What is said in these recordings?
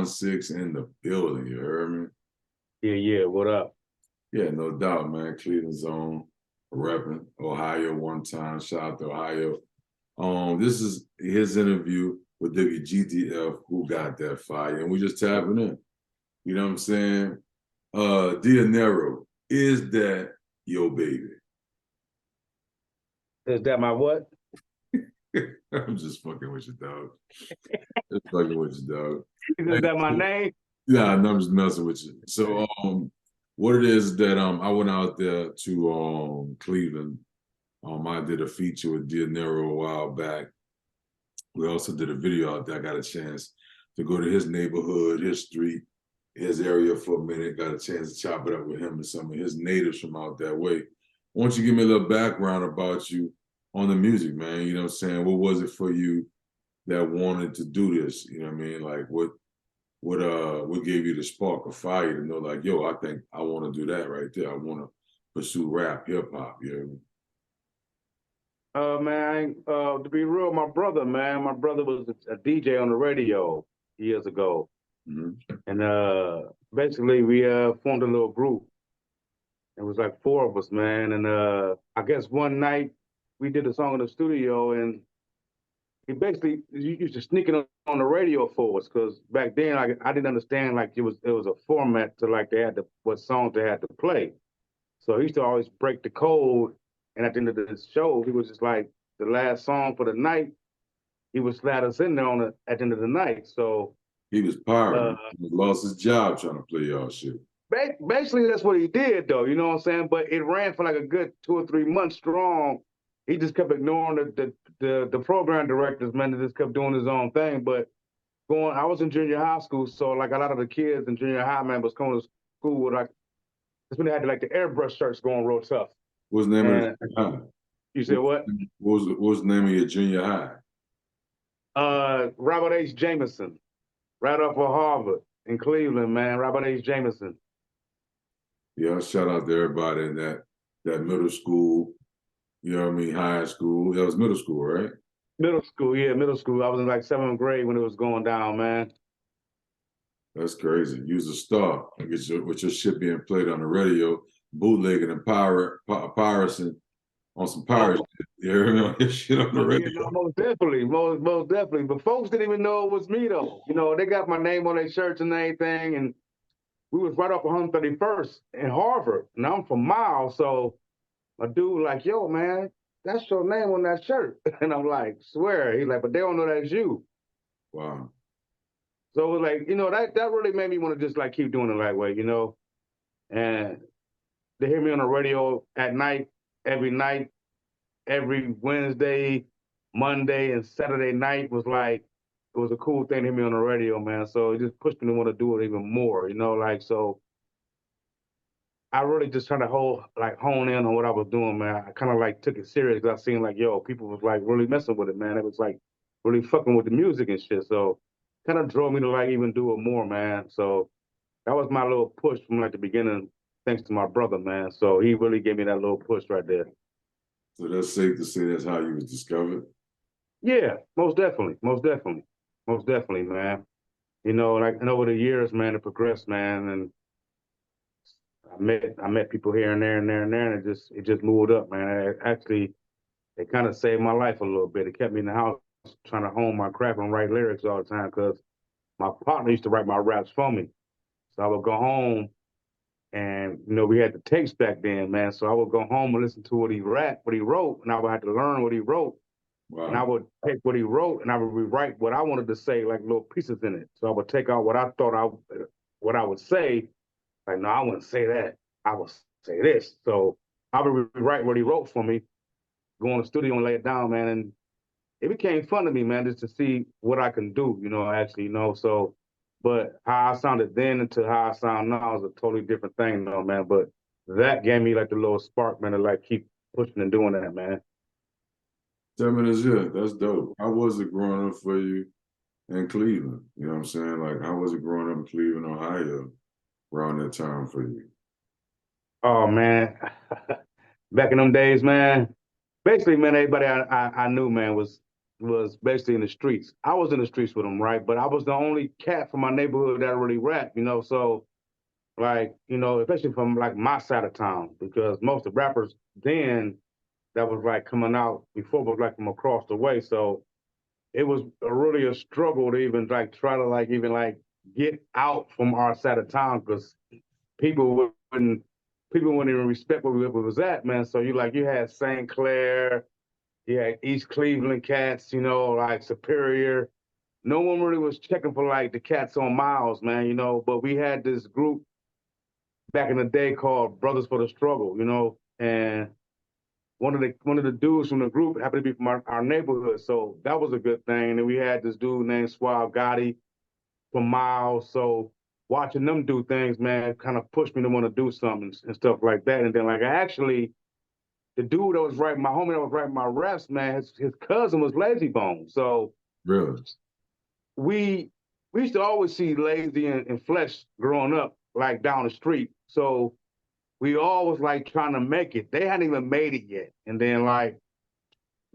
16 in the building, you heard me? Yeah, what up? Yeah, no doubt, man. Cleveland zone, repping Ohio one time. Shout out to Ohio. This is his interview with WGTF, Who Got That Fire? And we just tapping in. You know what I'm saying? Nero, is that your baby? Is that my what? I'm just fucking with you, dog. Just fucking with you, dog. Is that my name? Yeah, no, I'm just messing with you. So, what it is that I went out there to Cleveland. I did a feature with Nero a while back. We also did a video out there. I got a chance to go to his neighborhood, his street, his area for a minute. Got a chance to chop it up with him and some of his natives from out that way. Why don't you give me a little background about you on the music, man? You know what I'm saying? What was it for you that wanted to do this? You know what I mean? Like what gave you the spark of fire to know, like, yo, I think I want to do that right there. I want to pursue rap, hip hop, you know what I mean? Man, to be real, my brother was a DJ on the radio years ago. Mm-hmm. And basically we formed a little group. It was like four of us, man. And I guess one night we did a song in the studio, and he basically used to sneak it on the radio for us, because back then I didn't understand, like, it was a format to, like, they had to, what songs they had to play. So he used to always break the code, and at the end of the show, he was just like, the last song for the night, he would slide us in there at the end of the night. So he was pirating. He lost his job trying to play y'all shit. Basically, that's what he did, though. You know what I'm saying? But it ran for like a good 2 or 3 months strong. He just kept ignoring the program directors, man. They just kept doing his own thing. But I was in junior high school, so like a lot of the kids in junior high, man, was coming to school with, like, that's when they had like the airbrush shirts going real tough. What's the name of the junior high? You said what? What was the name of your junior high? Robert H. Jameson, right off of Harvard in Cleveland, man. Robert H. Jameson. Yeah, shout out to everybody in that middle school, you know what I mean, high school. That was middle school, right? Middle school, yeah, middle school. I was in like 7th grade when it was going down, man. That's crazy. You was a star. With your shit being played on the radio, bootlegging and piracy on some pirate shit. You heard me on this shit on the radio. Yeah, no, most definitely. But folks didn't even know it was me, though. You know, they got my name on their shirts and everything, and we was right off 131st in Harvard, and I'm from Miles, so my dude like, yo, man, that's your name on that shirt. And I'm like, swear. He's like, but they don't know that's you. Wow. So it was like, you know, that really made me want to just, like, keep doing it the right way, you know? And they hear me on the radio at night, every Wednesday, Monday, and Saturday night was like, it was a cool thing to hear me on the radio, man. So it just pushed me to want to do it even more, you know, like, so I really just trying to hone in on what I was doing, man. I kind of like took it serious, because I seen like, yo, people was like really messing with it, man. It was like really fucking with the music and shit. So kind of drove me to like even do it more, man. So that was my little push from like the beginning, thanks to my brother, man. So he really gave me that little push right there. So that's safe to say that's how you was discovered? Yeah, most definitely, man. You know, like, and over the years, man, it progressed, man, and I met people here and there and there and there, and it just moved up, man. It kind of saved my life a little bit. It kept me in the house trying to hone my craft and write lyrics all the time, because my partner used to write my raps for me. So I would go home, and you know, we had the tapes back then, man. So I would go home and listen to what he wrote, and I would have to learn what he wrote. Wow. And I would take what he wrote and I would rewrite what I wanted to say, like little pieces in it. So I would take out what I thought what I would say. Like, no, I wouldn't say that. I would say this. So I would rewrite what he wrote for me, go in the studio and lay it down, man. And it became fun to me, man, just to see what I can do, you know, actually, you know. So, but how I sounded then to how I sound now is a totally different thing, though, man. But that gave me like the little spark, man, to like keep pushing and doing that, man. 7 is it. That's dope. How was it growing up for you in Cleveland? You know what I'm saying? Like, how was it growing up in Cleveland, Ohio, around that time for you? Oh, man. Back in them days, man, basically, man, everybody I knew, man, was was basically in the streets. I was in the streets with them, right? But I was the only cat from my neighborhood that really rapped, you know. So like, you know, especially from like my side of town, because most of the rappers then that was like coming out before was like from across the way. So it was really a struggle to even like try to like even like get out from our side of town because people wouldn't people wouldn't even respect where we was at, man. So you had St. Clair, you had East Cleveland cats, you know, like Superior. No one really was checking for like the cats on Miles, man, you know. But we had this group back in the day called Brothers for the Struggle, you know, and one of the dudes from the group happened to be from our neighborhood, so that was a good thing. And we had this dude named Suave Gotti from Miles, so watching them do things, man, kind of pushed me to want to do something and stuff like that. And then like I actually, the dude that was writing my homie that was writing my refs, man, his cousin was Lazy Bone, so Really? we we used to always see Lazy and Flesh growing up like down the street, so we all was like trying to make it. They hadn't even made it yet. And then like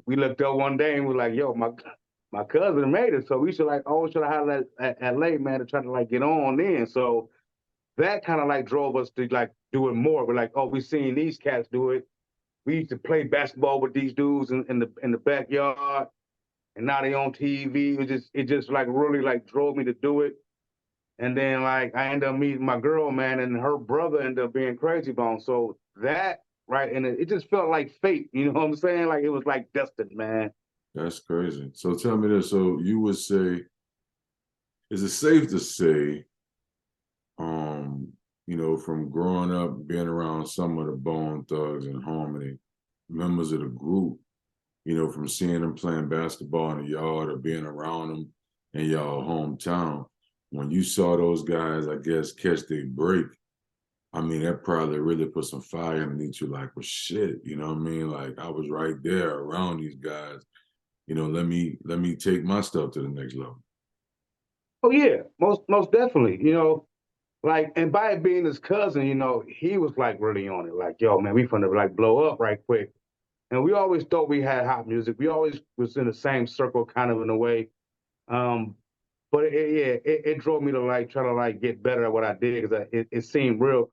we looked up one day and we're like, yo, my cousin made it. So we should like always try to have that at late, man, to try to like get on in. So that kind of like drove us to like do it more. We're like, oh, we seen these cats do it. We used to play basketball with these dudes in the backyard, and now they on TV. It just like really like drove me to do it. And then like I ended up meeting my girl, man, and her brother ended up being Crazy Bone. So that right, and it just felt like fate. You know what I'm saying? Like it was like destined, man. That's crazy. So tell me this. So you would say, is it safe to say, um, from growing up, being around some of the Bone Thugs and Harmony, members of the group, from seeing them playing basketball in the yard or being around them in y'all hometown, when you saw those guys, I guess, catch their break, I mean, that probably really put some fire underneath you, like, well, shit, you know what I mean? Like, I was right there around these guys. Let me take my stuff to the next level. Oh yeah, most definitely. You know, like and by it being his cousin, you know, he was like really on it. Like, yo, man, we finna like blow up right quick. And we always thought we had hot music. We always was in the same circle, kind of in a way. Um, but yeah, it drove me to like try to like get better at what I did because it seemed real.